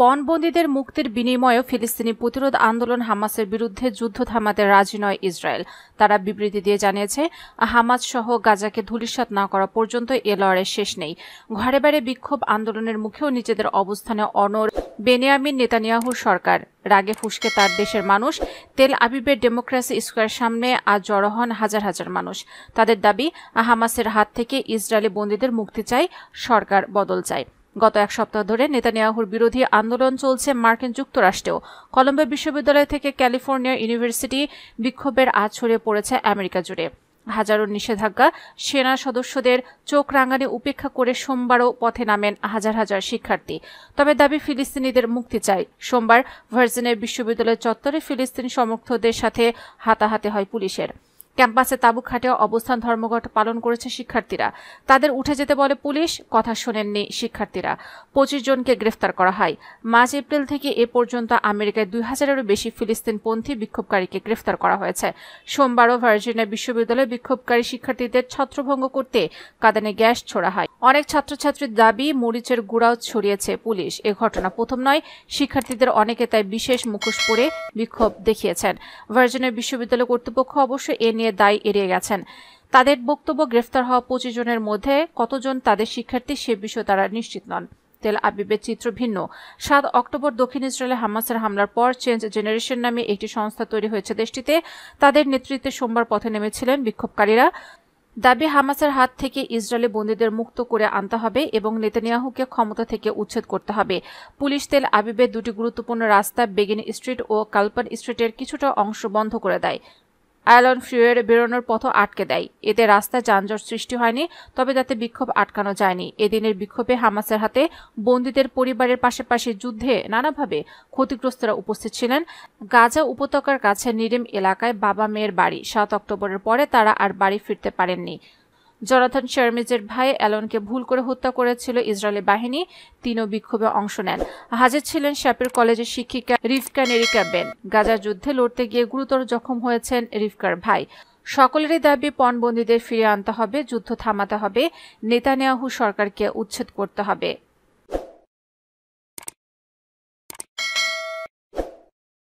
পণবন্দীদের মুক্তির বিনিময়ে ফিলিস্তিনি প্রতিরোধ আন্দোলন হামাসের বিরুদ্ধে যুদ্ধ থামাতে রাজি নয় ইসরায়েল। তারা বিবৃতি দিয়ে জানিয়েছে, হামাস সহ গাজাকে ধূলিসাৎ না করা পর্যন্ত এ লড়াই শেষ নেই। ঘরে বাইরে বিক্ষোভ আন্দোলনের মুখেও নিজেদের অবস্থানে অনড় বেনিয়ামিন নেতানিয়াহুর সরকার। রাগে ফুঁসকে তার দেশের মানুষ তেল আবিবের ডেমোক্রেসি স্কোয়ার সামনে আজ জড়ো হন হাজার হাজার মানুষ। তাদের দাবি, হামাসের হাত থেকে ইসরায়েলি বন্দীদের মুক্তি চাই, সরকার বদল চাই। গত এক সপ্তাহ ধরে নেতানিয়াহুর বিরোধী আন্দোলন চলছে মার্কিন যুক্তরাষ্ট্রেও। কলম্বিয়া বিশ্ববিদ্যালয় থেকে ক্যালিফোর্নিয়া ইউনিভার্সিটি বিক্ষোভের আজ ছড়িয়ে পড়েছে আমেরিকা জুড়ে। হাজারো নিষেধাজ্ঞা, সেনা সদস্যদের চোখ রাঙানি উপেক্ষা করে সোমবারও পথে নামেন হাজার হাজার শিক্ষার্থী। তবে দাবি, ফিলিস্তিনিদের মুক্তি চাই। সোমবার ভার্জিনিয়া বিশ্ববিদ্যালয় চত্বরে ফিলিস্তিনি সমর্থকদের সাথে হাতাহাতি হয় পুলিশের। ক্যাম্পাসে তাঁবু খাটিয়ে অবস্থান ধর্মঘট পালন করেছে শিক্ষার্থীরা। তাদের উঠে যেতে বলে পুলিশ, কথা শোনেননি শিক্ষার্থীরা। 25 জনকে গ্রেফতার করা হয়। মার্চ এপ্রিল থেকে এ পর্যন্ত আমেরিকায় 2000-এরও বেশি ফিলিস্তিনপন্থী বিক্ষোভকারীকে গ্রেফতার করা হয়েছে। সোমবারও ভার্জিনিয়া বিশ্ববিদ্যালয়ে বিক্ষোভকারী শিক্ষার্থীদের ছত্রভঙ্গ করতে কাঁদানে গ্যাস ছোড়া হয়। অনেক ছাত্রছাত্রীর দাবি, মরিচের গুঁড়াও ছড়িয়েছে পুলিশ। এ ঘটনা প্রথম নয়। শিক্ষার্থীদের অনেকে তাই বিশেষ মুখোশ পরে বিক্ষোভ দেখিয়েছেন। ভার্জিনিয়া বিশ্ববিদ্যালয় কর্তৃপক্ষ অবশ্য এ নিয়ে দায় এড়িয়ে গেছেন। তাদের বক্তব্য, গ্রেফতার হওয়া 25 জনের মধ্যে কতজন তাদের শিক্ষার্থী সে বিষয়ে তারা নিশ্চিত নন। তেল আবিবের চিত্র ভিন্ন। 7 অক্টোবর দক্ষিণ ইসরায়েলে হামাসের হামলার পর চেঞ্জ জেনারেশন নামে একটি সংস্থা তৈরি হয়েছে দেশটিতে। তাদের নেতৃত্বে সোমবার পথে নেমেছিলেন বিক্ষোভকারীরা। দাবি, হামাসের হাত থেকে ইসরায়েলি বন্দীদের মুক্ত করে আনতে হবে এবং নেতানিয়াহুকে ক্ষমতা থেকে উচ্ছেদ করতে হবে। পুলিশ তেল আবিবের দুটি গুরুত্বপূর্ণ রাস্তা, বেগিন স্ট্রিট ও কালপান স্ট্রিটের কিছুটা অংশ বন্ধ করে দেয়। আয়লন ফ্রিওয়ের বেরোনোর পথও আটকে দেয়। এতে রাস্তায় যানজট সৃষ্টি হয়নি, তবে তাতে বিক্ষোভ আটকানো যায়নি। এদিনের বিক্ষোভে হামাসের হাতে বন্দীদের পরিবারের পাশাপাশি যুদ্ধে নানাভাবে ক্ষতিগ্রস্তরা উপস্থিত ছিলেন। গাজা উপত্যকার কাছে নিরিম এলাকায় বাবা মেয়ের বাড়ি। 7 অক্টোবরের পরে তারা আর বাড়ি ফিরতে পারেননি। জনাথন শারমিজের ভাই অ্যালনকে ভুল করে হত্যা করেছিল ইসরায়েলি বাহিনী। তিনিও বিক্ষোভে অংশ নেন। হাজির ছিলেন শ্যাপির কলেজের শিক্ষিকা রিভকা নেরিকা বেন। গাজার যুদ্ধে লড়তে গিয়ে গুরুতর জখম হয়েছেন রিভকার ভাই। সকলেরই দাবি, পণবন্দীদের ফিরিয়ে আনতে হবে, যুদ্ধ থামাতে হবে, নেতানিয়াহু সরকারকে উচ্ছেদ করতে হবে।